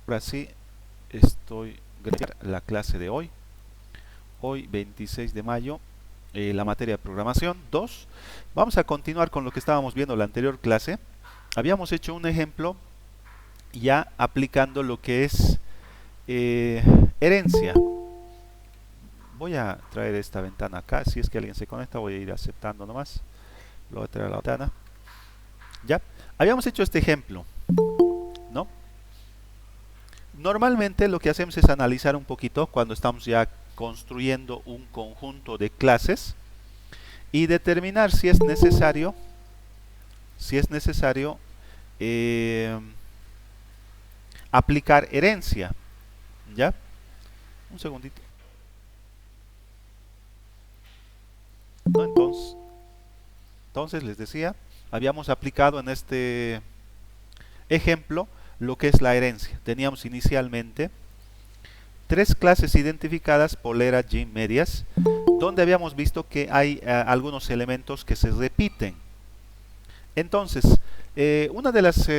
Ahora sí, estoy grabando la clase de hoy. Hoy 26 de mayo, la materia de programación 2. Vamos a continuar con lo que estábamos viendo en la anterior clase. Habíamos hecho un ejemplo ya aplicando lo que es herencia. Voy a traer esta ventana acá. Si es que alguien se conecta, voy a ir aceptando nomás. Lo voy a traer a la ventana. Ya, habíamos hecho este ejemplo, ¿no? Normalmente lo que hacemos es analizar un poquito cuando estamos ya construyendo un conjunto de clases y determinar si es necesario eh, aplicar herencia. ¿Ya? Un segundito. ¿No? Entonces les decía, habíamos aplicado en este ejemplo lo que es la herencia. Teníamos inicialmente tres clases identificadas, polera, gym, medias, donde habíamos visto que hay algunos elementos que se repiten. Entonces, una de las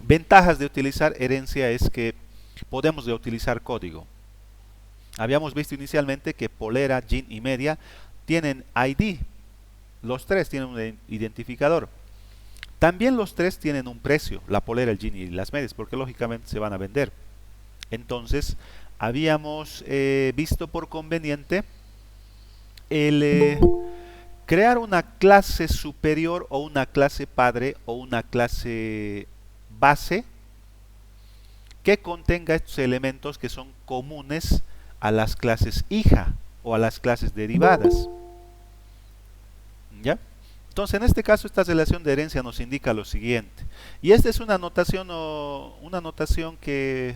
ventajas de utilizar herencia es que podemos reutilizar código. Habíamos visto inicialmente que polera, gym y media tienen ID. Los tres tienen un identificador. También los tres tienen un precio, la polera, el gym y las medias, porque lógicamente se van a vender. Entonces, habíamos visto por conveniente el crear una clase superior o una clase padre o una clase base que contenga estos elementos que son comunes a las clases hija o a las clases derivadas. ¿Ya? Entonces, en este caso, esta relación de herencia nos indica lo siguiente. Y esta es una notación que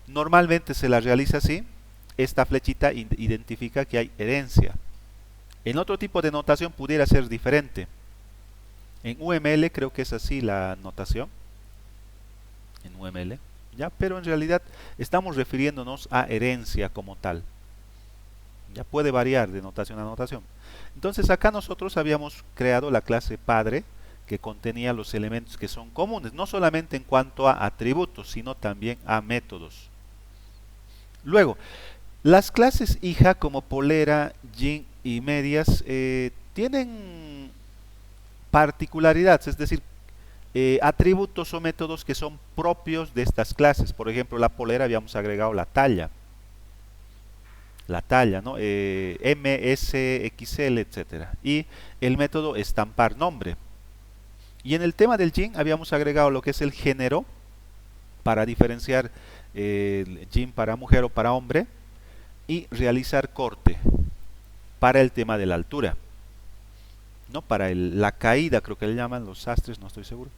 normalmente se la realiza así. Esta flechita identifica que hay herencia. En otro tipo de notación pudiera ser diferente. En UML creo que es así la notación. En UML, ¿ya? Pero en realidad estamos refiriéndonos a herencia como tal. Ya puede variar de notación a notación. Entonces acá nosotros habíamos creado la clase padre que contenía los elementos que son comunes, no solamente en cuanto a atributos, sino también a métodos. Luego, las clases hija como polera, gym y medias tienen particularidades, es decir, atributos o métodos que son propios de estas clases. Por ejemplo, la polera habíamos agregado la talla, ¿no? M, S, XL, etcétera. Y el método estampar nombre. Y en el tema del gym habíamos agregado lo que es el género para diferenciar el gym para mujer o para hombre y realizar corte para el tema de la altura, ¿no? Para la caída, creo que le llaman los sastres, no estoy seguro.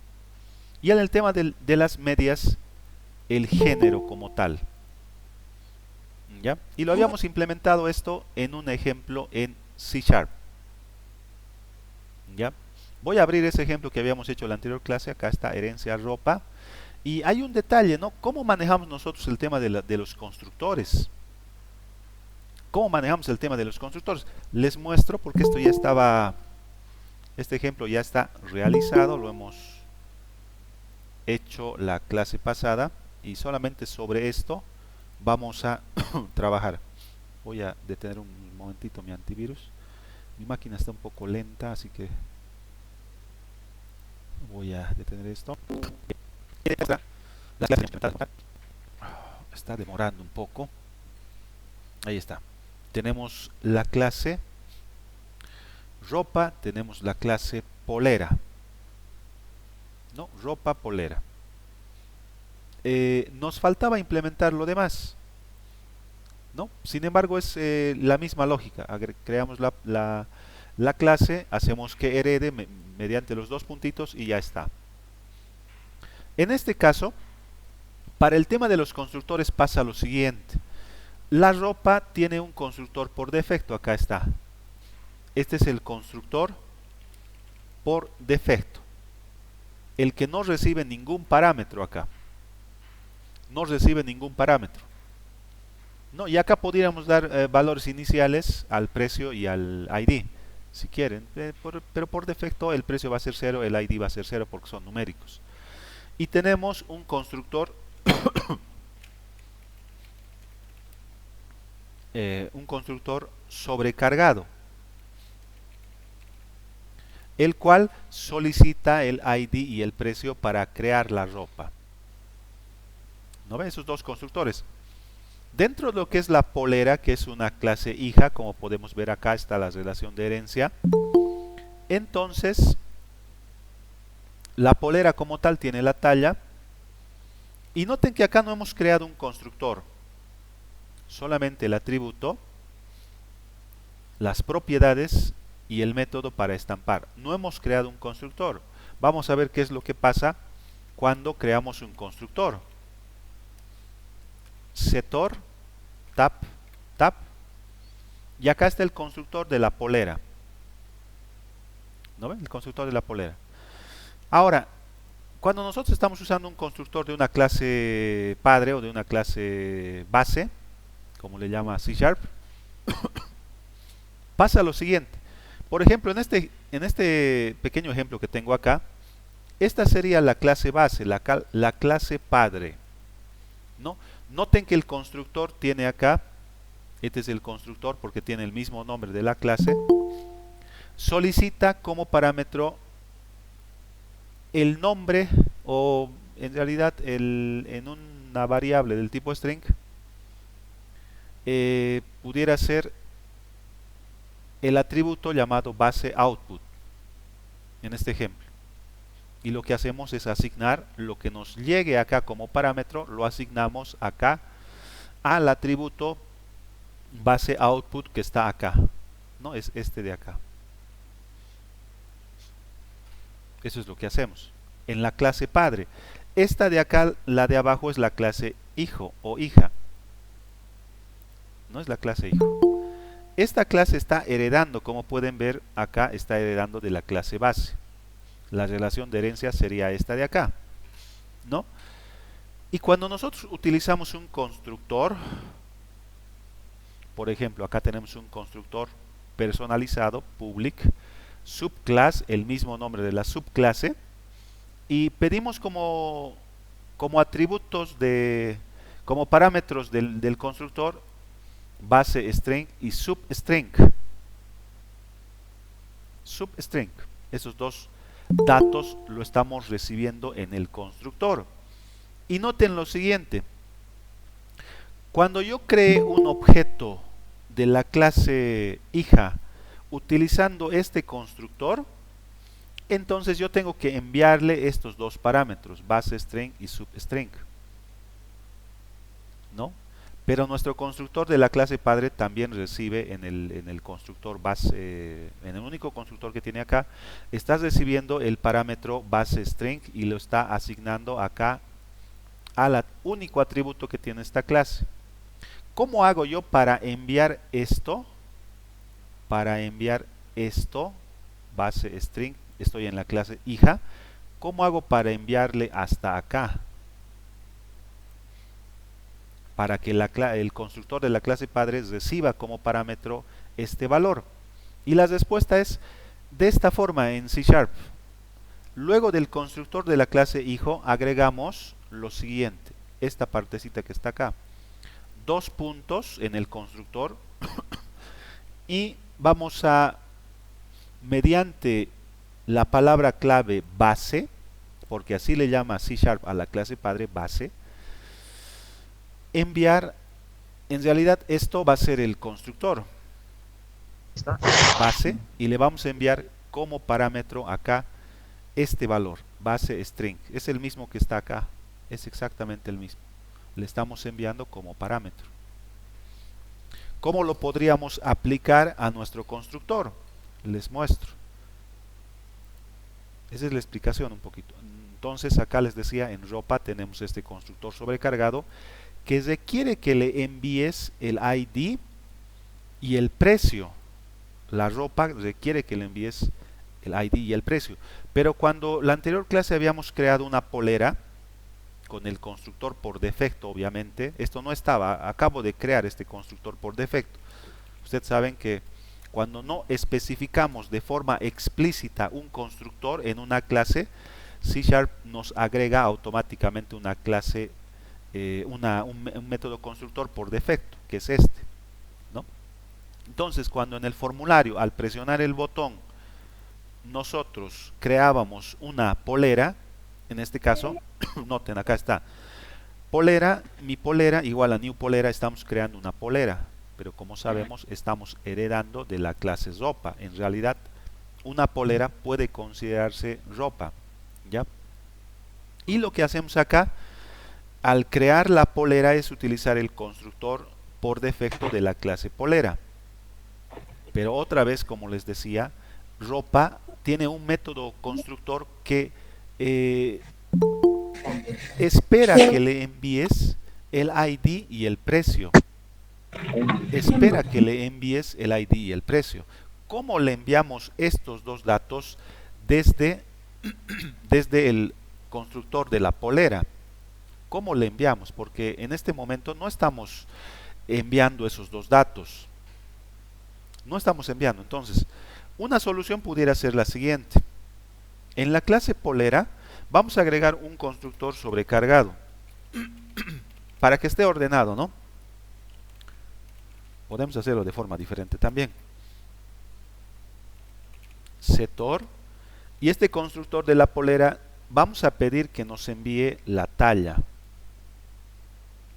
Y en el tema de las medias, el género como tal. ¿Ya? Y lo habíamos implementado esto en un ejemplo en C#. ¿Ya? Voy a abrir ese ejemplo que habíamos hecho en la anterior clase. Acá está herencia ropa. Y hay un detalle, ¿no? ¿Cómo manejamos nosotros el tema de los constructores? ¿Cómo manejamos el tema de los constructores? Les muestro porque esto ya estaba, este ejemplo ya está realizado, lo hemos hecho la clase pasada y solamente sobre esto vamos a trabajar. Voy a detener un momentito mi antivirus. Mi máquina está un poco lenta, así que voy a detener esto. Está demorando un poco. Ahí está. Tenemos la clase ropa, tenemos la clase polera. ¿No? Ropa, polera. Nos faltaba implementar lo demás. ¿No? Sin embargo, es la misma lógica. Creamos la clase, hacemos que herede mediante los dos puntitos y ya está. En este caso, para el tema de los constructores pasa lo siguiente. La ropa tiene un constructor por defecto, acá está. Este es el constructor por defecto. El que no recibe ningún parámetro acá. No recibe ningún parámetro. No, y acá podríamos dar valores iniciales al precio y al ID, si quieren, pero por defecto el precio va a ser 0, el ID va a ser 0 porque son numéricos. y tenemos un constructor sobrecargado, el cual solicita el ID y el precio para crear la ropa. ¿No ven esos dos constructores? Dentro de lo que es la polera, que es una clase hija, como podemos ver acá está la relación de herencia. Entonces, la polera como tal tiene la talla. Y noten que acá no hemos creado un constructor. Solamente el atributo, las propiedades y el método para estampar. No hemos creado un constructor. Vamos a ver qué es lo que pasa cuando creamos un constructor. Setor, tap, tap. Y acá está el constructor de la polera. ¿No ven? El constructor de la polera. Ahora, cuando nosotros estamos usando un constructor de una clase padre o de una clase base, como le llama C#, pasa lo siguiente. Por ejemplo, en este pequeño ejemplo que tengo acá, esta sería la clase base, la clase padre, ¿no? Noten que el constructor tiene acá, este es el constructor porque tiene el mismo nombre de la clase, solicita como parámetro el nombre o en realidad en una variable del tipo string pudiera ser el atributo llamado base output en este ejemplo. Y lo que hacemos es asignar lo que nos llegue acá como parámetro, lo asignamos acá al atributo base output que está acá, ¿no? Es este de acá. Eso es lo que hacemos en la clase padre. Esta de acá, la de abajo, es la clase hijo o hija. No es la clase hijo. Esta clase está heredando, como pueden ver acá, está heredando de la clase base. La relación de herencia sería esta de acá, ¿no? Y cuando nosotros utilizamos un constructor, por ejemplo, acá tenemos un constructor personalizado, public, subclass, el mismo nombre de la subclase, y pedimos como atributos como parámetros del constructor base string y substring. Substring. Esos dos datos lo estamos recibiendo en el constructor. Y noten lo siguiente. Cuando yo cree un objeto de la clase hija utilizando este constructor, entonces yo tengo que enviarle estos dos parámetros, base string y substring, ¿no? Pero nuestro constructor de la clase padre también recibe en el constructor base, en el único constructor que tiene acá, está recibiendo el parámetro base string y lo está asignando acá al único atributo que tiene esta clase. ¿Cómo hago yo para enviar esto? Para enviar esto, base string, estoy en la clase hija. ¿Cómo hago para enviarle hasta acá? Para que el constructor de la clase padre reciba como parámetro este valor. Y la respuesta es de esta forma en C#. Luego del constructor de la clase hijo agregamos lo siguiente, esta partecita que está acá. Dos puntos en el constructor y vamos a, mediante la palabra clave base, porque así le llama C# a la clase padre base, enviar, en realidad esto va a ser el constructor base y le vamos a enviar como parámetro acá este valor, base string, es el mismo que está acá, es exactamente el mismo, le estamos enviando como parámetro. ¿Cómo lo podríamos aplicar a nuestro constructor? Les muestro. Esa es la explicación un poquito. Entonces acá les decía, en ropa tenemos este constructor sobrecargado que requiere que le envíes el ID y el precio. La ropa requiere que le envíes el ID y el precio. Pero cuando la anterior clase habíamos creado una polera con el constructor por defecto, obviamente, esto no estaba, acabo de crear este constructor por defecto. Ustedes saben que cuando no especificamos de forma explícita un constructor en una clase, C# nos agrega automáticamente una clase, un método constructor por defecto, que es este, ¿no? Entonces, cuando en el formulario, al presionar el botón, nosotros creábamos una polera, en este caso, noten, acá está, polera, mi polera igual a new polera, estamos creando una polera, pero como sabemos, estamos heredando de la clase ropa. En realidad, una polera puede considerarse ropa, ¿ya? Y lo que hacemos acá, al crear la polera, es utilizar el constructor por defecto de la clase polera. Pero otra vez, como les decía, ropa tiene un método constructor que espera que le envíes el ID y el precio. Espera que le envíes el ID y el precio. ¿Cómo le enviamos estos dos datos desde, desde el constructor de la polera? ¿Cómo le enviamos? Porque en este momento no estamos enviando esos dos datos. No estamos enviando. Entonces, una solución pudiera ser la siguiente. En la clase polera vamos a agregar un constructor sobrecargado para que esté ordenado, ¿no? Podemos hacerlo de forma diferente también. Setor. Y este constructor de la polera vamos a pedir que nos envíe la talla.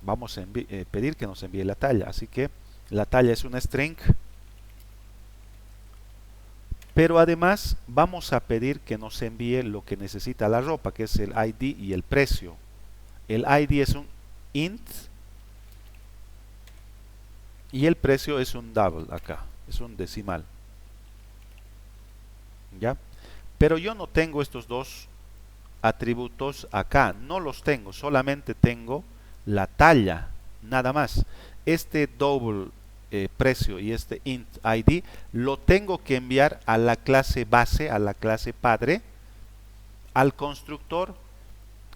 Vamos a pedir que nos envíe la talla. Así que la talla es una string. Pero además vamos a pedir que nos envíe lo que necesita la ropa, que es el ID y el precio. El ID es un int y el precio es un double acá, es un decimal. ¿Ya? Pero yo no tengo estos dos atributos acá, no los tengo, solamente tengo la talla, nada más. Este double precio y este int ID lo tengo que enviar a la clase base, a la clase padre, al constructor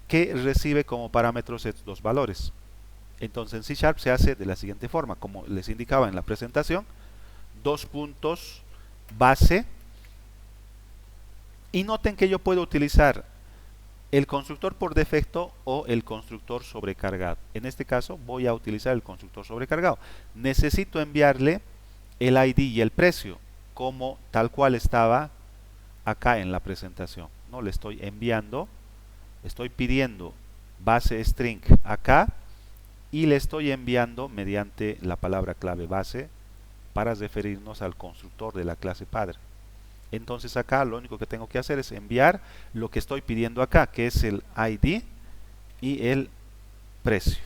que recibe como parámetros estos dos valores. Entonces en C# se hace de la siguiente forma, como les indicaba en la presentación, dos puntos base, y noten que yo puedo utilizar el constructor por defecto o el constructor sobrecargado. En este caso voy a utilizar el constructor sobrecargado. Necesito enviarle el ID y el precio, como tal cual estaba acá en la presentación. No le estoy enviando, estoy pidiendo base string acá y le estoy enviando mediante la palabra clave base para referirnos al constructor de la clase padre. Entonces acá lo único que tengo que hacer es enviar lo que estoy pidiendo acá, que es el ID y el precio.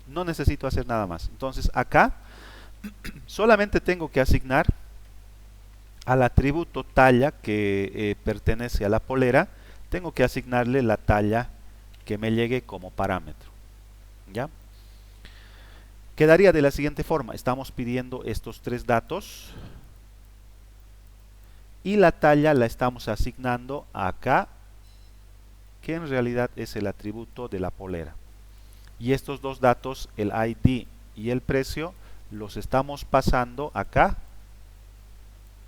No necesito hacer nada más. Entonces acá solamente tengo que asignar al atributo talla que pertenece a la polera, tengo que asignarle la talla que me llegue como parámetro. ¿Ya? Quedaría de la siguiente forma. Estamos pidiendo estos tres datos y la talla la estamos asignando acá, que en realidad es el atributo de la polera. Y estos dos datos, el ID y el precio, los estamos pasando acá,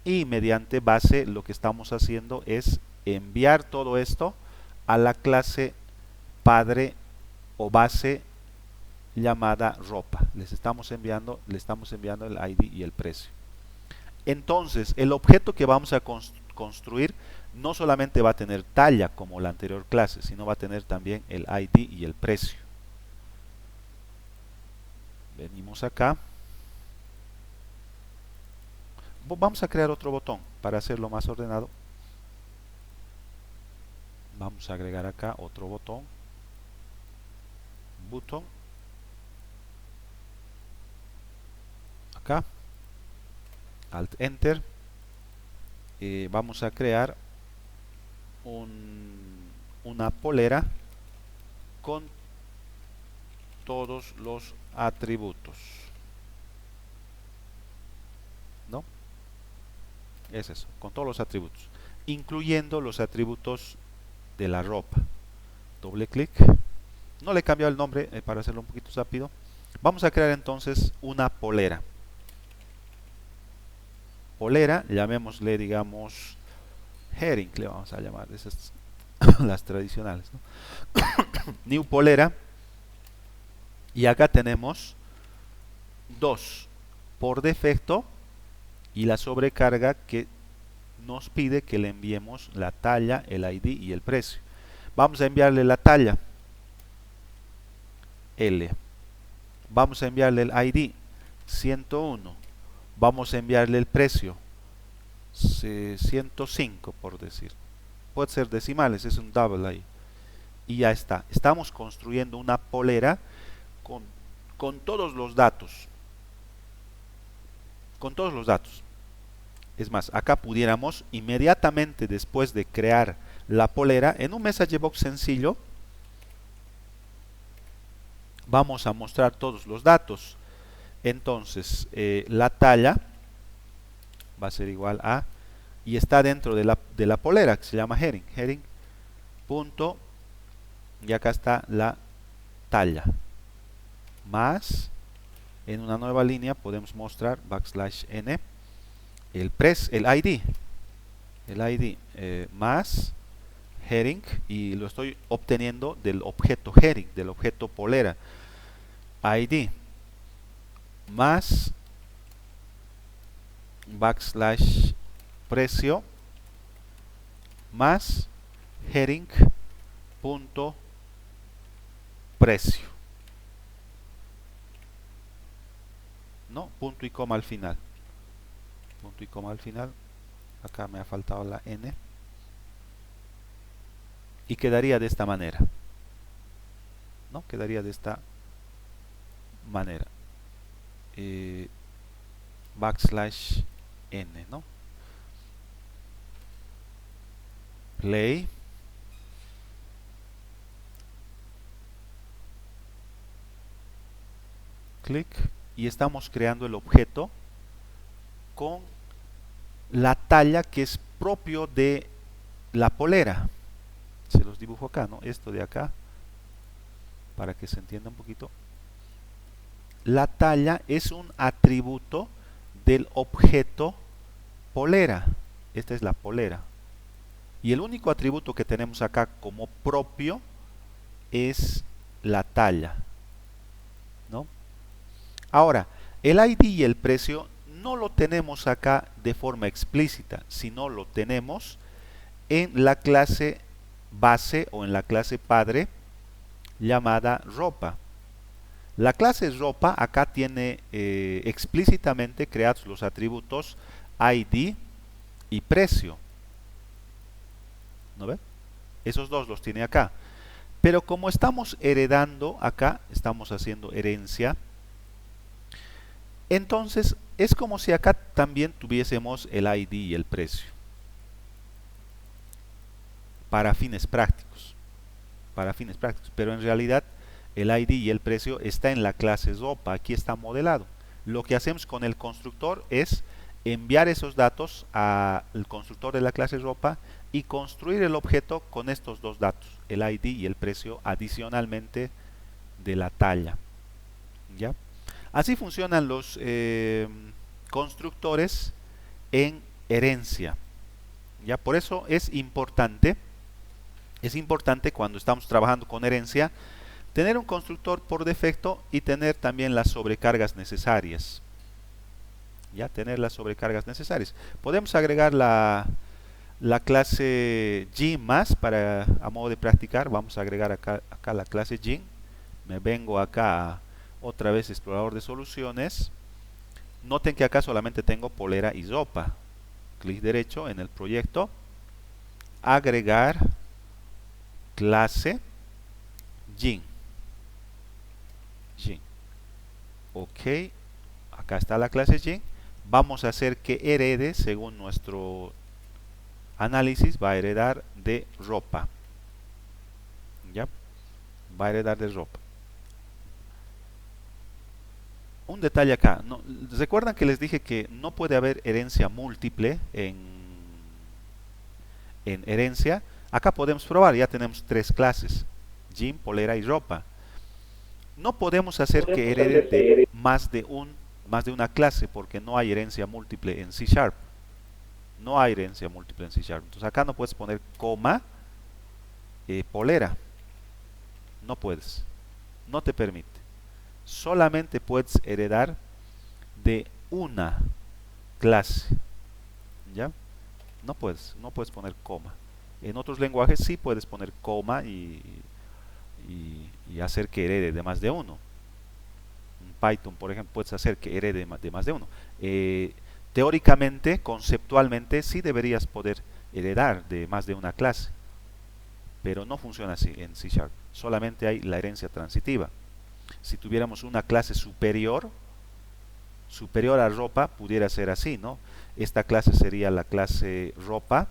y mediante base lo que estamos haciendo es enviar todo esto a la clase padre o base llamada ropa. Le estamos enviando el ID y el precio. Entonces, el objeto que vamos a construir no solamente va a tener talla como la anterior clase, sino va a tener también el ID y el precio. Venimos acá. Vamos a crear otro botón para hacerlo más ordenado. Vamos a agregar acá otro botón. Button. Acá. Alt Enter. Vamos a crear una polera con todos los atributos, ¿no? Es eso, con todos los atributos, incluyendo los atributos de la ropa. Doble clic. No le he cambiado el nombre para hacerlo un poquito rápido. Vamos a crear entonces una polera. Polera, llamémosle, digamos, heading, le vamos a llamar. Ese es las tradicionales, ¿no? New polera, y acá tenemos dos por defecto y la sobrecarga que nos pide que le enviemos la talla, el ID y el precio. Vamos a enviarle la talla, L. Vamos a enviarle el ID, 101. Vamos a enviarle el precio, 105 por decir. Puede ser decimales, es un double ahí. Y ya está. Estamos construyendo una polera con todos los datos. Con todos los datos. Es más, acá pudiéramos inmediatamente después de crear la polera, en un message box sencillo, vamos a mostrar todos los datos. Entonces, la talla va a ser igual a, y está dentro de la polera, que se llama heading. Heading, punto, y acá está la talla. Más, en una nueva línea podemos mostrar \n, el ID, más heading, y lo estoy obteniendo del objeto heading, del objeto polera, ID, más \precio, más heading punto precio, no, punto y coma al final, punto y coma al final. Acá me ha faltado la n, y quedaría de esta manera, no, quedaría de esta manera, \n, ¿no? Play, clic, y estamos creando el objeto con la talla que es propio de la polera. Se los dibujo acá, ¿no? Esto de acá, para que se entienda un poquito. La talla es un atributo del objeto polera. Esta es la polera. Y el único atributo que tenemos acá como propio es la talla, ¿no? Ahora, el ID y el precio no lo tenemos acá de forma explícita, sino lo tenemos en la clase base o en la clase padre llamada ropa. La clase ropa acá tiene explícitamente creados los atributos ID y precio, ¿no ve? Esos dos los tiene acá. Pero como estamos heredando acá, estamos haciendo herencia, entonces es como si acá también tuviésemos el ID y el precio. Para fines prácticos. Para fines prácticos. Pero en realidad el ID y el precio está en la clase ropa. Aquí está modelado. Lo que hacemos con el constructor es enviar esos datos al constructor de la clase ropa y construir el objeto con estos dos datos, el ID y el precio, adicionalmente de la talla. ¿Ya? Así funcionan los constructores en herencia. ¿Ya? Por eso es importante cuando estamos trabajando con herencia tener un constructor por defecto y tener también las sobrecargas necesarias. Ya, tener las sobrecargas necesarias. Podemos agregar la clase G más para, a modo de practicar. Vamos a agregar acá la clase G. Me vengo acá otra vez explorador de soluciones. Noten que acá solamente tengo polera y ropa. Clic derecho en el proyecto, agregar clase G. Ok, acá está la clase G. Vamos a hacer que herede, según nuestro análisis, va a heredar de ropa. ¿Ya? Va a heredar de ropa. Un detalle acá. No, ¿recuerdan que les dije que no puede haber herencia múltiple en herencia? Acá podemos probar, ya tenemos tres clases: jean, polera y ropa. No podemos hacer que herede de más de una clase porque no hay herencia múltiple en C#. No hay herencia múltiple en C#. Entonces acá no puedes poner coma polera. No puedes, no te permite. Solamente puedes heredar de una clase, ¿ya? No puedes poner coma. En otros lenguajes sí puedes poner coma y hacer que herede de más de uno. En Python, por ejemplo, puedes hacer que herede de más de uno. Teóricamente, conceptualmente, sí deberías poder heredar de más de una clase, pero no funciona así en C#. Solamente hay la herencia transitiva. Si tuviéramos una clase superior a ropa, pudiera ser así, ¿no? Esta clase sería la clase ropa,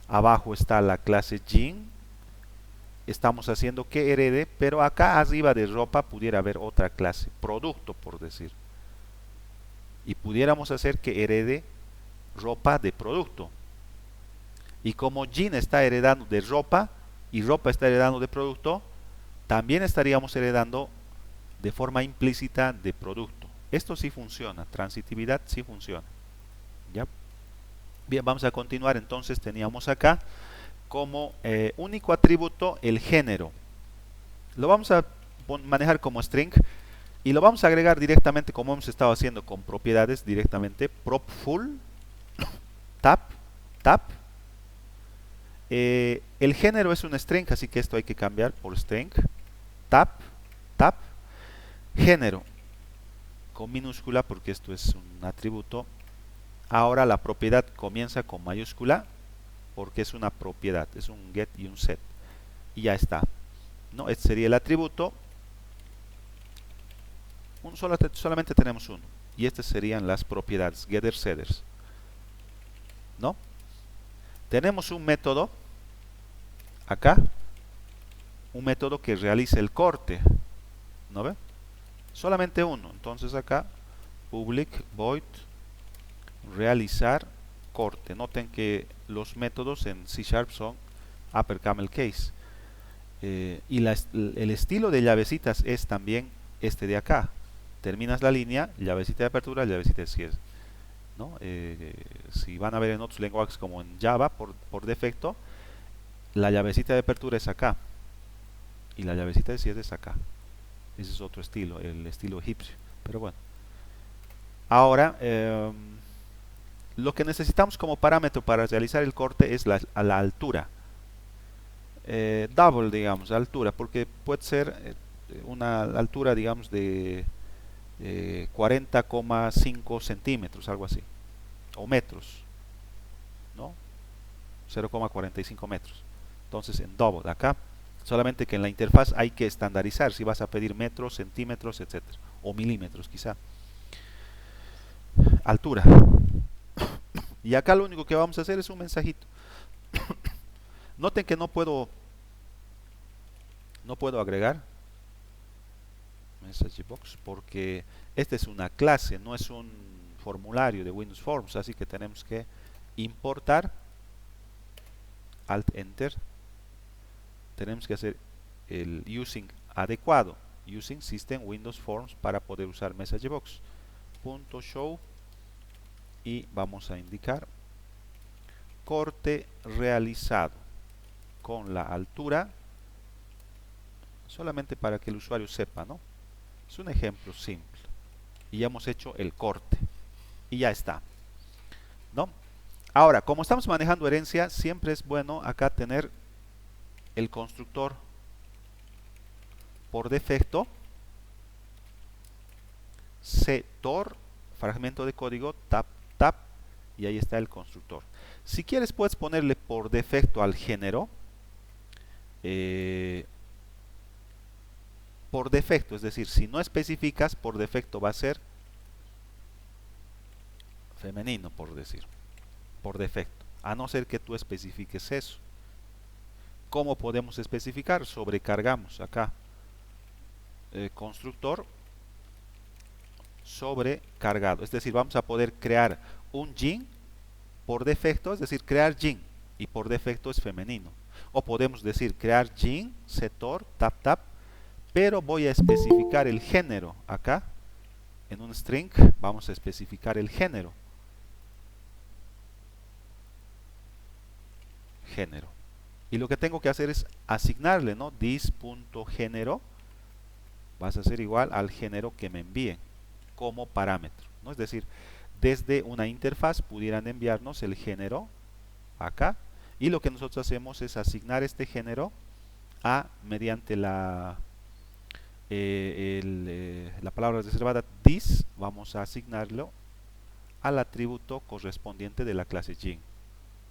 abajo está la clase jean, estamos haciendo que herede, pero acá arriba de ropa pudiera haber otra clase, producto por decir, y pudiéramos hacer que herede ropa de producto. Y como jean está heredando de ropa y ropa está heredando de producto, también estaríamos heredando de forma implícita de producto. Esto sí funciona, transitividad sí funciona. ¿Ya? Bien, vamos a continuar. Entonces teníamos acá como único atributo el género. Lo vamos a manejar como string y lo vamos a agregar directamente como hemos estado haciendo con propiedades directamente. Propful, tap, tap. El género es un string, así que esto hay que cambiar por string. Tap, tap. Género con minúscula porque esto es un atributo. Ahora la propiedad comienza con mayúscula porque es una propiedad, es un get y un set. Y ya está. ¿No? Este sería el atributo. Solamente tenemos uno. Y estas serían las propiedades, getters, setters. ¿No? Tenemos un método acá. Un método que realiza el corte. ¿No ve? Solamente uno. Entonces acá, public void realizar corte. Noten que los métodos en C# son upper camel case. Y el estilo de llavecitas es también este de acá. Terminas la línea, llavecita de apertura, llavecita de cierre. ¿No? Si van a ver en otros lenguajes como en Java, por defecto, la llavecita de apertura es acá. Y la llavecita de cierre es acá. Ese es otro estilo, el estilo egipcio. Pero bueno. Ahora, lo que necesitamos como parámetro para realizar el corte es la altura. Double, digamos, altura, porque puede ser una altura, digamos, de 40,5 centímetros, algo así. O metros, ¿no? 0,45 metros. Entonces, en double, acá. Solamente que en la interfaz hay que estandarizar si vas a pedir metros, centímetros, etcétera, o milímetros quizá. Altura. Y acá lo único que vamos a hacer es un mensajito. Noten que no puedo agregar message box porque esta es una clase, no es un formulario de Windows Forms, así que tenemos que importar, Alt Enter. Tenemos que hacer el using adecuado, using system Windows Forms, para poder usar messagebox. .show y vamos a indicar corte realizado con la altura, solamente para que el usuario sepa, ¿no? Es un ejemplo simple y ya hemos hecho el corte y ya está, ¿no? Ahora, como estamos manejando herencia, siempre es bueno acá tener el constructor por defecto, setor, fragmento de código, tap, tap, y ahí está el constructor. Si quieres puedes ponerle por defecto al género, por defecto, es decir, si no especificas, por defecto va a ser femenino, por decir, por defecto, a no ser que tú especifiques eso. ¿Cómo podemos especificar? Sobrecargamos acá constructor sobrecargado, es decir, vamos a poder crear un jean por defecto, es decir, crear jean, y por defecto es femenino. O podemos decir crear jean, setor, tap, tap, pero voy a especificar el género acá. En un string vamos a especificar el género. Género. Y lo que tengo que hacer es asignarle, ¿no? This.género va a ser igual al género que me envíen como parámetro, ¿no? Es decir, desde una interfaz pudieran enviarnos el género acá, y lo que nosotros hacemos es asignar este género a, mediante la palabra reservada this, vamos a asignarlo al atributo correspondiente de la clase Jing,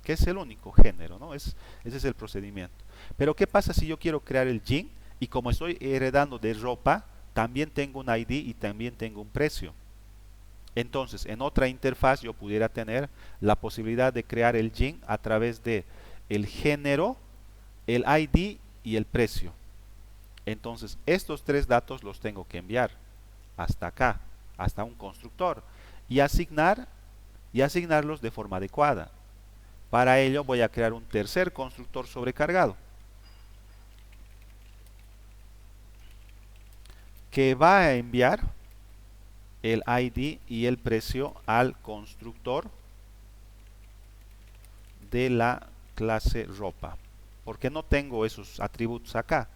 que es el único género, ¿no? Ese es el procedimiento. Pero ¿qué pasa si yo quiero crear el Jing y como estoy heredando de ropa, también tengo un ID y también tengo un precio? Entonces, en otra interfaz yo pudiera tener la posibilidad de crear el Jing a través de el género, el ID y el precio. Entonces, estos tres datos los tengo que enviar hasta acá, hasta un constructor, y asignarlos de forma adecuada. Para ello voy a crear un tercer constructor sobrecargado que va a enviar el ID y el precio al constructor de la clase ropa, porque no tengo esos atributos acá,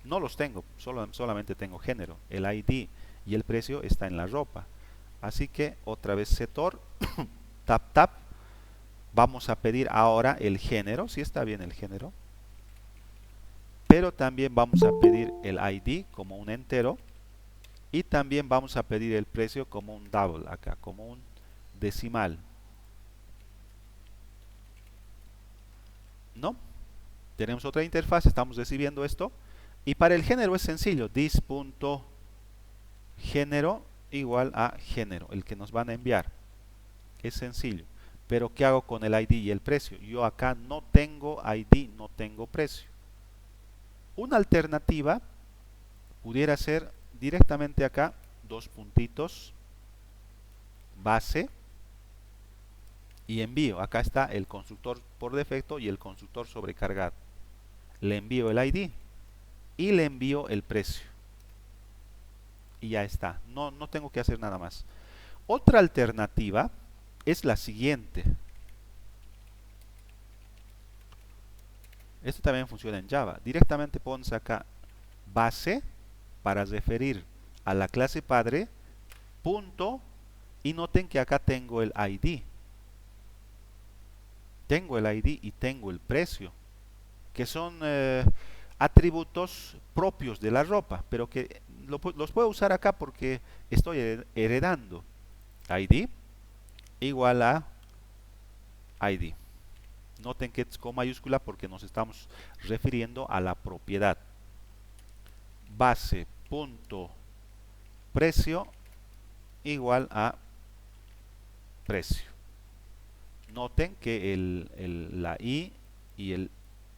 no los tengo, solamente tengo género, el ID y el precio está en la ropa. Así que otra vez setor tap tap, vamos a pedir ahora el género, si está bien el género, pero también vamos a pedir el ID como un entero y también vamos a pedir el precio como un double acá, como un decimal. ¿No? Tenemos otra interfaz, estamos recibiendo esto. Y para el género es sencillo, this.género igual a género, el que nos van a enviar. Es sencillo. Pero ¿qué hago con el ID y el precio? Yo acá no tengo ID, no tengo precio. Una alternativa pudiera ser directamente acá, dos puntitos, base y envío. Acá está el constructor por defecto y el constructor sobrecargado. Le envío el ID y le envío el precio. Y ya está. No tengo que hacer nada más. Otra alternativa es la siguiente. Esto también funciona en Java. Directamente pones acá base para referir a la clase padre, punto, y noten que acá tengo el ID. Tengo el ID y tengo el precio, que son atributos propios de la ropa, pero que los puedo usar acá porque estoy heredando. ID igual a ID. Noten que es con mayúscula porque nos estamos refiriendo a la propiedad. Base punto precio igual a precio. Noten que la I y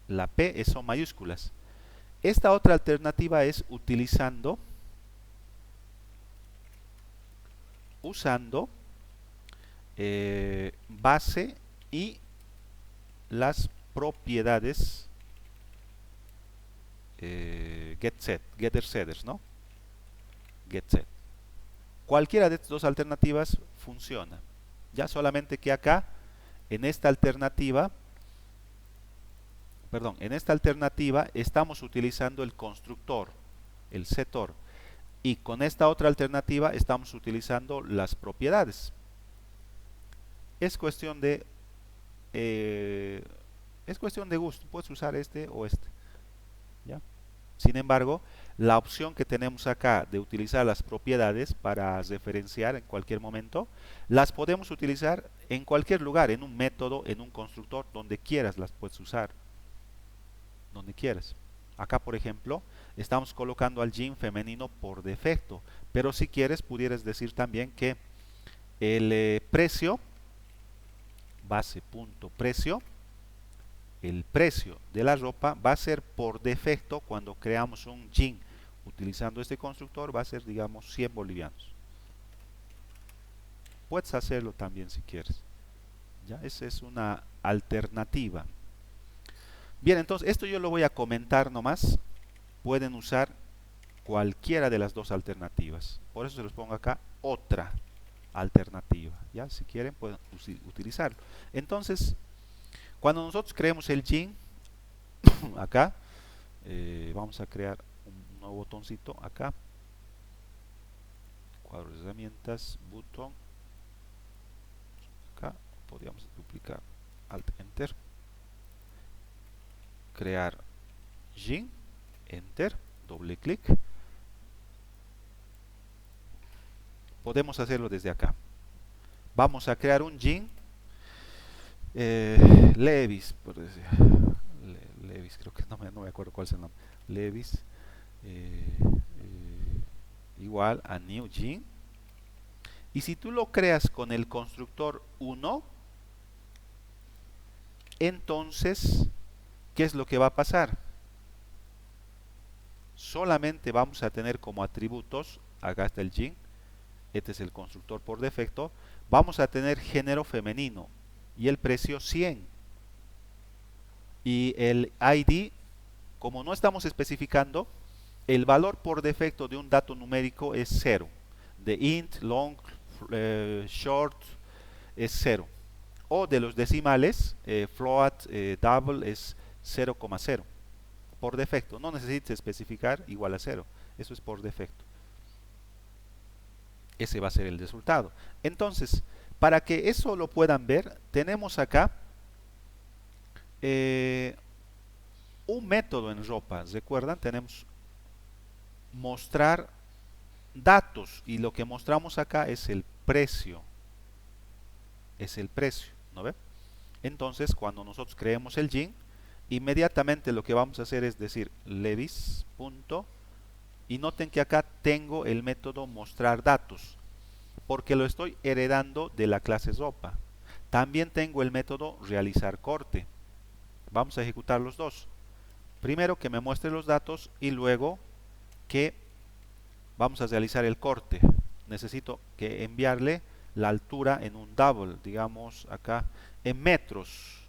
la P son mayúsculas. Esta otra alternativa es usando base y las propiedades getter setters, ¿no? GetSet. Cualquiera de estas dos alternativas funciona. Ya solamente que acá en esta alternativa estamos utilizando el constructor, el setor, y con esta otra alternativa estamos utilizando las propiedades. Es cuestión de gusto, puedes usar este o este, ¿ya? Sin embargo, la opción que tenemos acá de utilizar las propiedades para referenciar en cualquier momento, las podemos utilizar en cualquier lugar, en un método, en un constructor, donde quieras las puedes usar. Donde quieras. Acá, por ejemplo, estamos colocando al Jing femenino por defecto, pero si quieres, pudieras decir también que el precio, base.precio, el precio de la ropa va a ser por defecto cuando creamos un Jing utilizando este constructor, va a ser, digamos, 100 bolivianos. Puedes hacerlo también si quieres. ¿Ya? Esa es una alternativa. Bien, entonces esto yo lo voy a comentar nomás. Pueden usar cualquiera de las dos alternativas. Por eso se los pongo acá, otra alternativa. ¿Ya? Si quieren pueden utilizarlo. Entonces, cuando nosotros creemos el Jing, acá. Vamos a crear un nuevo botoncito acá. Cuadro de herramientas, botón. Acá podríamos duplicar, Alt Enter. Crear Gin, Enter, doble clic. Podemos hacerlo desde acá. Vamos a crear un Gin Levis, por decir. Levis, creo que no me acuerdo cuál es el nombre. Levis igual a New Gin. Y si tú lo creas con el constructor 1, entonces, ¿qué es lo que va a pasar? Solamente vamos a tener como atributos, acá está el Gin, este es el constructor por defecto, vamos a tener género femenino y el precio 100. Y el ID, como no estamos especificando, el valor por defecto de un dato numérico es 0. De int, long, short es 0. O de los decimales, float, double es 0,0. Por defecto, no necesitas especificar igual a 0. Eso es por defecto. Ese va a ser el resultado. Entonces, para que eso lo puedan ver, tenemos acá un método en ropa. ¿Recuerdan? Tenemos mostrar datos y lo que mostramos acá es el precio. Es el precio, ¿no ve? Entonces, cuando nosotros creemos el Gin, inmediatamente lo que vamos a hacer es decir Levis. Y noten que acá tengo el método mostrar datos, porque lo estoy heredando de la clase ropa. También tengo el método realizar corte. Vamos a ejecutar los dos. Primero que me muestre los datos y luego que vamos a realizar el corte. Necesito que enviarle la altura en un double, digamos acá en metros,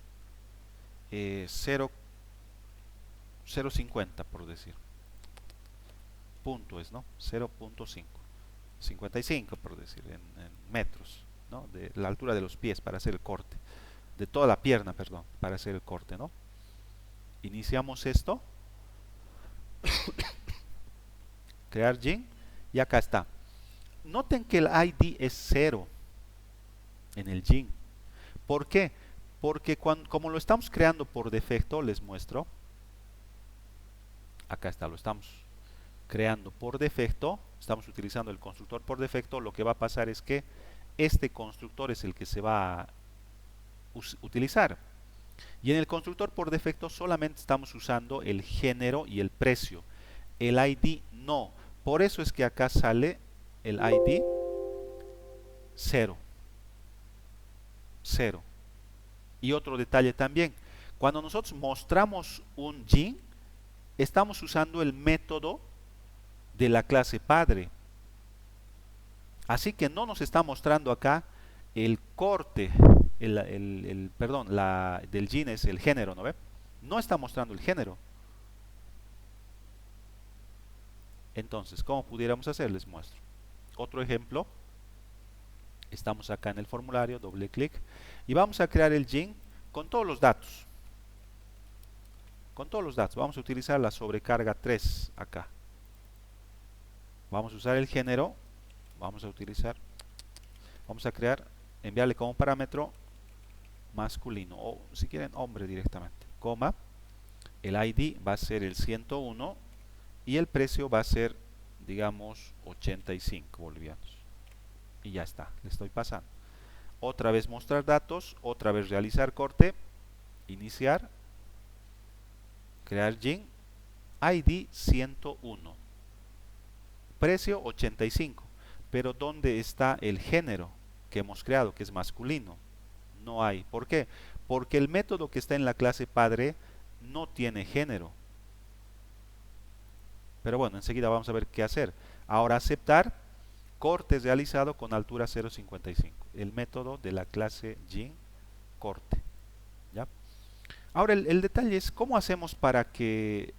0,50 por decir. Punto es, ¿no? 0,5. 55 por decir, en metros, ¿no? De la altura de los pies para hacer el corte. De toda la pierna, perdón, para hacer el corte, ¿no? Iniciamos esto. Crear Gin. Y acá está. Noten que el ID es 0 en el Gin. ¿Por qué? Porque como lo estamos creando por defecto, les muestro. Acá está, lo estamos creando por defecto. Estamos utilizando el constructor por defecto. Lo que va a pasar es que este constructor es el que se va a utilizar. Y en el constructor por defecto solamente estamos usando el género y el precio. El ID no. Por eso es que acá sale el ID 0. 0. Y otro detalle también. Cuando nosotros mostramos un Gin, estamos usando el método de la clase padre. Así que no nos está mostrando acá el corte, perdón, del Gin es el género, ¿no ve? No está mostrando el género. Entonces, ¿cómo pudiéramos hacer? Les muestro. Otro ejemplo. Estamos acá en el formulario, doble clic. Y vamos a crear el Gin con todos los datos. Con todos los datos. Vamos a utilizar la sobrecarga 3 acá. Vamos a usar el género. Vamos a crear, enviarle como parámetro masculino. O si quieren, hombre directamente. Coma. El ID va a ser el 101. Y el precio va a ser, digamos, 85 bolivianos. Y ya está, le estoy pasando. Otra vez mostrar datos, otra vez realizar corte, iniciar, crear Gin, ID 101, precio 85. Pero ¿dónde está el género que hemos creado, que es masculino? No hay. ¿Por qué? Porque el método que está en la clase padre no tiene género. Pero bueno, enseguida vamos a ver qué hacer. Ahora aceptar, corte realizado con altura 0,55. El método de la clase Gin corte. ¿Ya? Ahora el detalle es cómo hacemos para que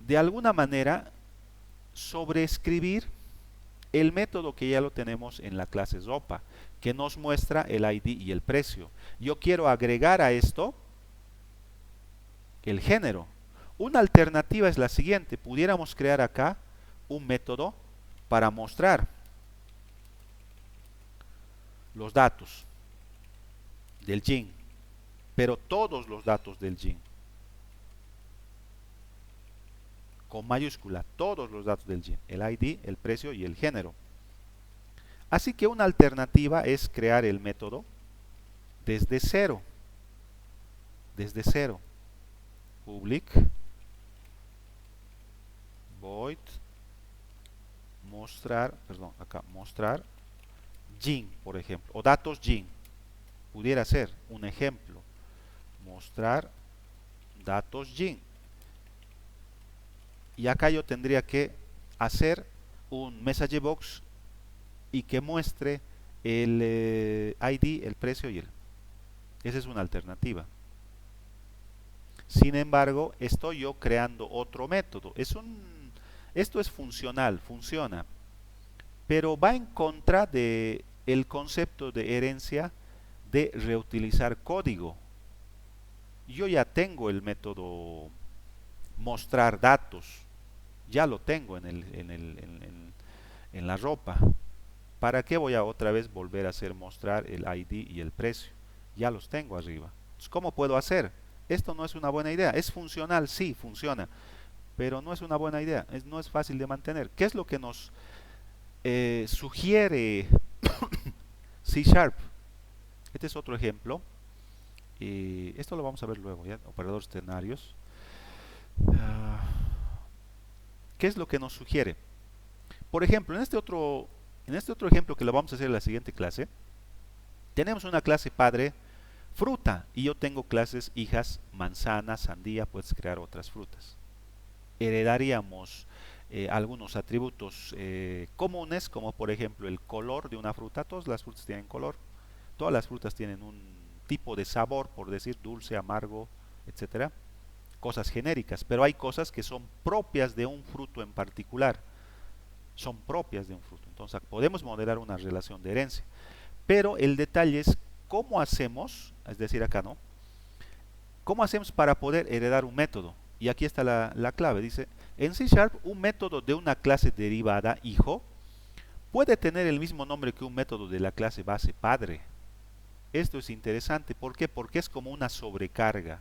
de alguna manera sobreescribir el método que ya lo tenemos en la clase ropa, que nos muestra el ID y el precio. Yo quiero agregar a esto el género. Una alternativa es la siguiente. Pudiéramos crear acá un método para mostrar los datos del gene, pero todos los datos del gene, con mayúscula, todos los datos del gene, el ID, el precio y el género. Así que una alternativa es crear el método desde cero, public void mostrar, mostrar gene, por ejemplo, o datos gene. Pudiera ser un ejemplo, mostrar datos gene. Y acá yo tendría que hacer un message box y que muestre el ID, el precio y el. Esa es una alternativa. Sin embargo, estoy yo creando otro método. Esto es funcional, funciona, pero va en contra de el concepto de herencia de reutilizar código. Yo ya tengo el método mostrar datos, ya lo tengo en la ropa. ¿Para qué voy a otra vez volver a hacer mostrar el ID y el precio? Ya los tengo arriba. Entonces, ¿cómo puedo hacer? Esto no es una buena idea. Es funcional, sí, funciona, pero no es una buena idea. No es fácil de mantener. ¿Qué es lo que nos sugiere C Sharp? Este es otro ejemplo. Esto lo vamos a ver luego, ¿ya? Operadores ternarios. ¿Qué es lo que nos sugiere? Por ejemplo, en este otro ejemplo que lo vamos a hacer en la siguiente clase, tenemos una clase padre fruta y yo tengo clases hijas manzana, sandía, puedes crear otras frutas. Heredaríamos algunos atributos comunes, como por ejemplo el color de una fruta. Todas las frutas tienen color, todas las frutas tienen un tipo de sabor, por decir dulce, amargo, etcétera. Cosas genéricas, pero hay cosas que son propias de un fruto en particular. Son propias de un fruto. Entonces podemos modelar una relación de herencia. Pero el detalle es cómo hacemos, es decir acá no, cómo hacemos para poder heredar un método. Y aquí está la clave, dice, en C Sharp un método de una clase derivada, hijo, puede tener el mismo nombre que un método de la clase base, padre. Esto es interesante, ¿por qué? Porque es como una sobrecarga.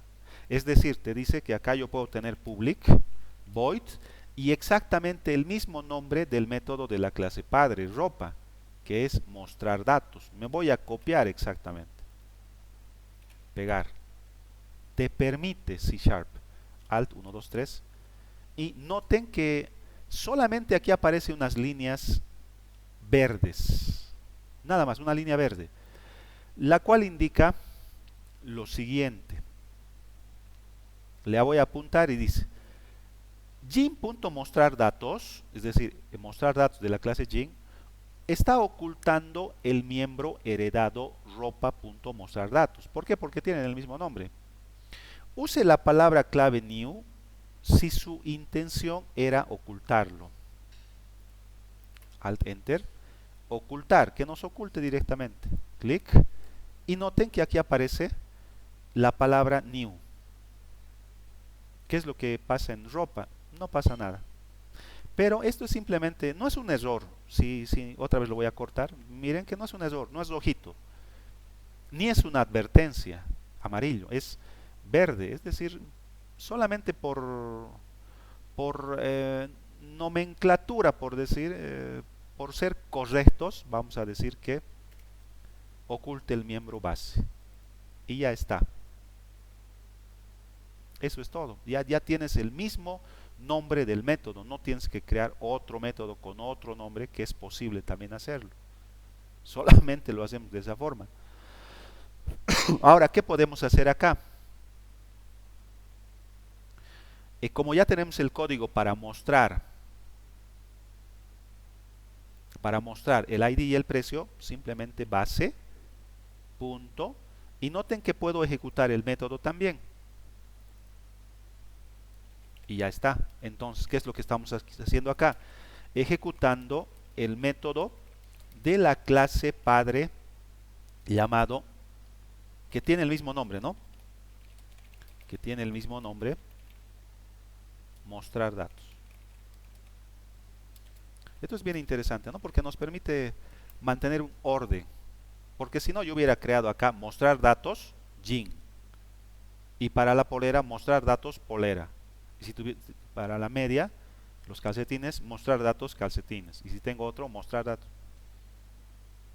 Es decir, te dice que acá yo puedo tener public, void, y exactamente el mismo nombre del método de la clase padre, ropa, que es mostrar datos. Me voy a copiar exactamente. Pegar. Te permite C Sharp. Alt 1, 2, 3. Y noten que solamente aquí aparecen unas líneas verdes. Nada más, una línea verde. La cual indica lo siguiente. Le voy a apuntar y dice gene.mostrar datos, es decir, mostrar datos de la clase gene, está ocultando el miembro heredado ropa.mostrar datos. ¿Por qué? Porque tienen el mismo nombre. Use la palabra clave new si su intención era ocultarlo. Alt Enter. Ocultar, que nos oculte directamente. Clic. Y noten que aquí aparece la palabra new. ¿Qué es lo que pasa en ropa? No pasa nada. Pero esto es simplemente, no es un error. Si otra vez lo voy a cortar. Miren que no es un error, no es rojito. Ni es una advertencia, amarillo, es verde. Es decir, solamente por nomenclatura, por decir, por ser correctos, vamos a decir que oculte el miembro base. Y ya está. Eso es todo. Ya tienes el mismo nombre del método. No tienes que crear otro método con otro nombre, que es posible también hacerlo. Solamente lo hacemos de esa forma. Ahora, ¿qué podemos hacer acá? Como ya tenemos el código para mostrar el ID y el precio, simplemente base, punto, y noten que puedo ejecutar el método también. Y ya está. Entonces, ¿qué es lo que estamos haciendo acá? Ejecutando el método de la clase padre llamado, que tiene el mismo nombre, ¿no? que tiene el mismo nombre, mostrar datos. Esto es bien interesante, ¿no? Porque nos permite mantener un orden. Porque si no, yo hubiera creado acá mostrar datos, jean. Y para la polera, mostrar datos, polera. Y si para la media, los calcetines, mostrar datos, calcetines. Y si tengo otro, mostrar datos.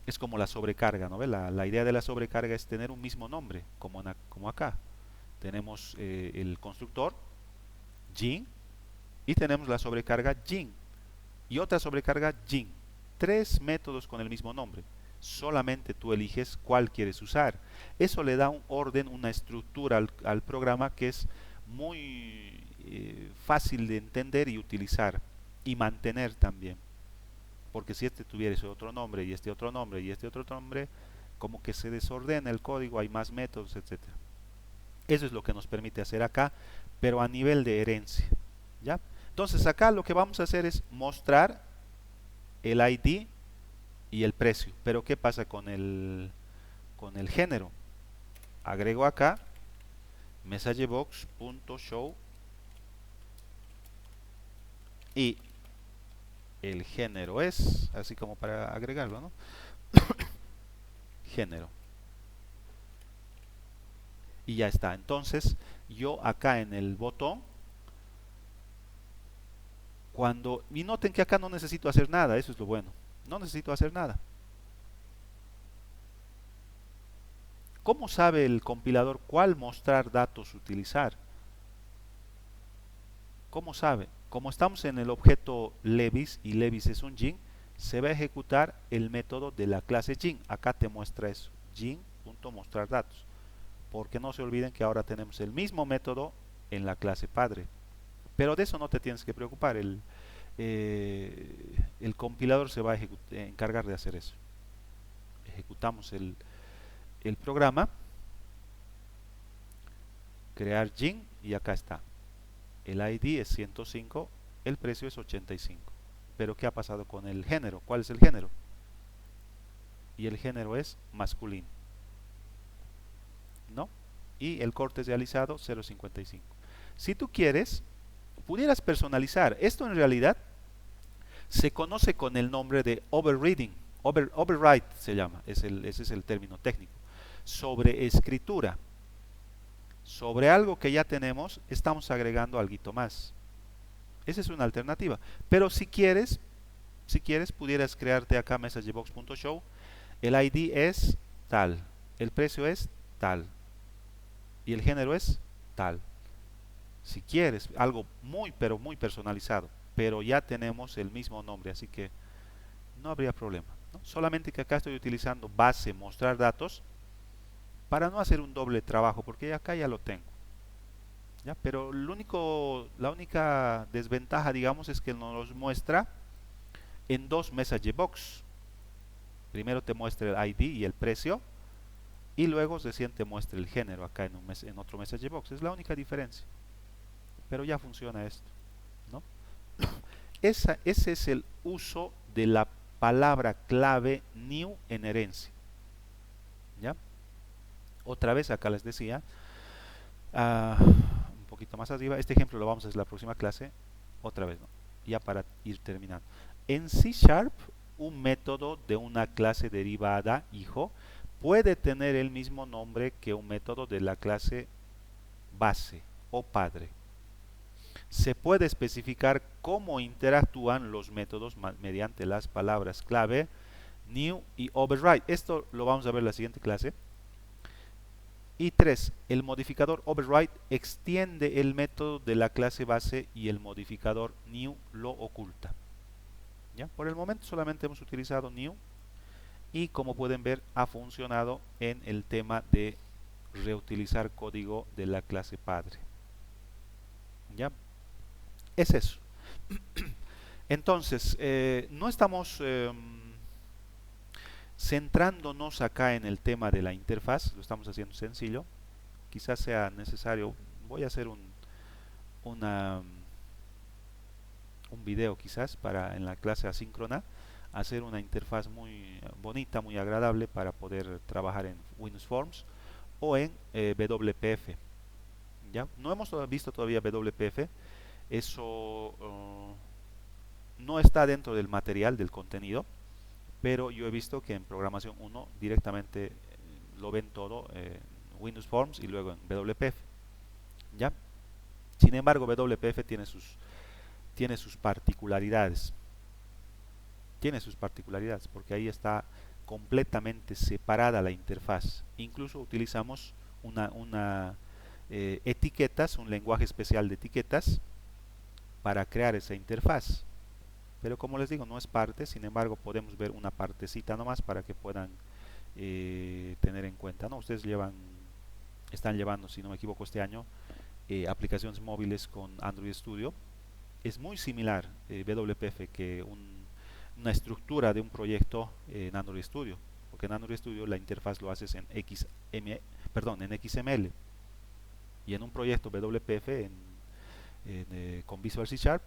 Es como la sobrecarga, ¿no ve? La idea de la sobrecarga es tener un mismo nombre, como acá. Tenemos el constructor, jean, y tenemos la sobrecarga jean. Y otra sobrecarga jean. Tres métodos con el mismo nombre. Solamente tú eliges cuál quieres usar. Eso le da un orden, una estructura al programa que es muy fácil de entender y utilizar y mantener también. Porque si este tuviera ese otro nombre y este otro nombre y este otro nombre, como que se desordena el código, hay más métodos, etcétera. Eso es lo que nos permite hacer acá, pero a nivel de herencia. ¿Ya? Entonces acá lo que vamos a hacer es mostrar el ID y el precio. Pero ¿qué pasa con el género? Agrego acá messagebox.show y el género es, así como para agregarlo, ¿no? Género. Y ya está. Entonces yo acá en el botón, y noten que acá no necesito hacer nada, eso es lo bueno. No necesito hacer nada. ¿Cómo sabe el compilador cuál mostrar datos utilizar? ¿Cómo sabe? Como estamos en el objeto Levis y Levis es un Gin, se va a ejecutar el método de la clase Gin. Acá te muestra eso, Gin.mostrar datos. Porque no se olviden que ahora tenemos el mismo método en la clase padre. Pero de eso no te tienes que preocupar, el compilador se va a encargar de hacer eso. Ejecutamos el programa, crear Gin y acá está. El ID es 105, el precio es 85. Pero ¿qué ha pasado con el género? ¿Cuál es el género? Y el género es masculino, ¿no? Y el corte realizado 0.55. Si tú quieres, pudieras personalizar. Esto en realidad se conoce con el nombre de overreading. Override se llama, ese es el término técnico. Sobre escritura. Sobre algo que ya tenemos, estamos agregando algo más. Esa es una alternativa. Pero si quieres, pudieras crearte acá messagebox.show. El ID es tal, el precio es tal y el género es tal. Si quieres algo muy pero muy personalizado, pero ya tenemos el mismo nombre, así que no habría problema, ¿no? Solamente que acá estoy utilizando base mostrar datos para no hacer un doble trabajo, porque acá ya lo tengo. ¿Ya? Pero la única desventaja, digamos, es que nos muestra en dos messagebox. Primero te muestra el ID y el precio, y luego recién te muestra el género acá en otro messagebox. Es la única diferencia. Pero ya funciona esto, ¿no? Ese es el uso de la palabra clave new en herencia. ¿Ya? Otra vez acá les decía, un poquito más arriba, este ejemplo lo vamos a hacer en la próxima clase, otra vez, ¿no? Ya para ir terminando. En C Sharp, un método de una clase derivada hijo puede tener el mismo nombre que un método de la clase base o padre. Se puede especificar cómo interactúan los métodos mediante las palabras clave new y override. Esto lo vamos a ver en la siguiente clase. Y 3. El modificador override extiende el método de la clase base y el modificador new lo oculta. ¿Ya? Por el momento solamente hemos utilizado new y como pueden ver ha funcionado en el tema de reutilizar código de la clase padre. ¿Ya? Es eso. Entonces, no estamos centrándonos acá en el tema de la interfaz, lo estamos haciendo sencillo. Quizás sea necesario, voy a hacer un video quizás para en la clase asíncrona, hacer una interfaz muy bonita, muy agradable para poder trabajar en Windows Forms o en WPF. ¿Ya? No hemos visto todavía WPF, eso no está dentro del material del contenido, pero yo he visto que en programación 1 directamente lo ven todo en Windows Forms y luego en WPF. ¿Ya? Sin embargo, WPF tiene sus particularidades. Tiene sus particularidades porque ahí está completamente separada la interfaz. Incluso utilizamos etiquetas, un lenguaje especial de etiquetas para crear esa interfaz. Pero como les digo, no es parte, sin embargo podemos ver una partecita nomás para que puedan tener en cuenta, ¿no? Ustedes están llevando, si no me equivoco, este año aplicaciones móviles con Android Studio. Es muy similar WPF que una estructura de un proyecto en Android Studio, porque en Android Studio la interfaz lo haces en en XML, y en un proyecto WPF con Visual C Sharp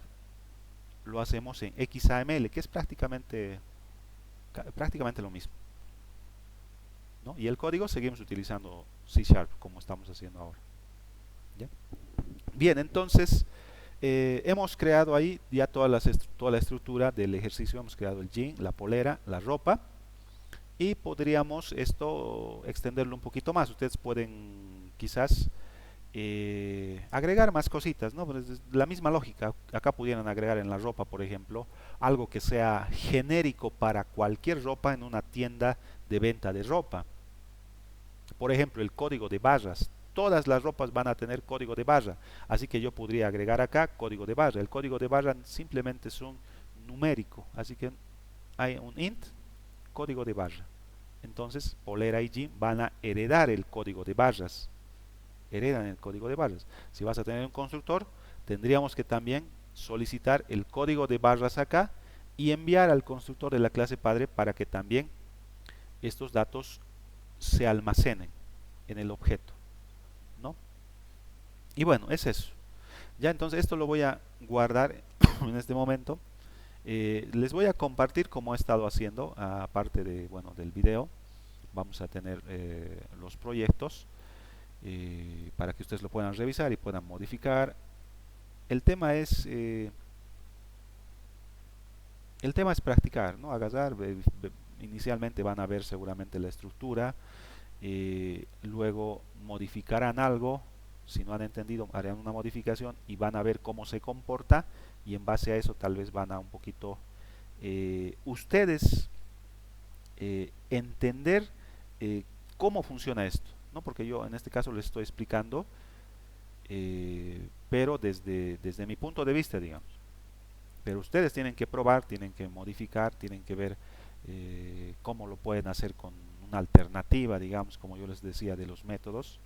lo hacemos en XAML, que es prácticamente lo mismo, ¿no? Y el código seguimos utilizando C Sharp como estamos haciendo ahora. ¿Ya? Bien, entonces hemos creado ahí ya toda la estructura del ejercicio. Hemos creado el jean, la polera, la ropa, y podríamos esto extenderlo un poquito más. Ustedes pueden quizás agregar más cositas, ¿no? Pues la misma lógica. Acá pudieran agregar en la ropa, por ejemplo, algo que sea genérico para cualquier ropa en una tienda de venta de ropa. Por ejemplo, el código de barras. Todas las ropas van a tener código de barra, así que yo podría agregar acá código de barra. El código de barra simplemente es un numérico, así que hay un int código de barra. Entonces polera y jean van a heredar el código de barras, heredan el código de barras. Si vas a tener un constructor, tendríamos que también solicitar el código de barras acá y enviar al constructor de la clase padre para que también estos datos se almacenen en el objeto, ¿no? Y bueno, es eso. Ya, entonces esto lo voy a guardar en este momento. Les voy a compartir cómo he estado haciendo, aparte de, bueno, del video. Vamos a tener los proyectos para que ustedes lo puedan revisar y puedan modificar. El tema es practicar, ¿no? Agarrar, inicialmente van a ver seguramente la estructura, luego modificarán algo. Si no han entendido, harán una modificación y van a ver cómo se comporta, y en base a eso tal vez van a un poquito ustedes entender cómo funciona esto, ¿no? Porque yo en este caso les estoy explicando, pero desde mi punto de vista, digamos. Pero ustedes tienen que probar, tienen que modificar, tienen que ver cómo lo pueden hacer con una alternativa, digamos, como yo les decía, de los métodos.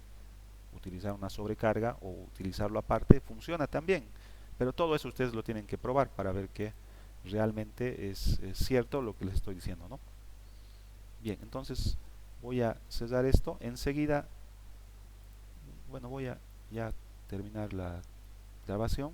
Utilizar una sobrecarga o utilizarlo aparte funciona también, pero todo eso ustedes lo tienen que probar para ver que realmente es cierto lo que les estoy diciendo, ¿no? Bien, entonces voy a cerrar esto enseguida. Bueno, voy a ya terminar la grabación.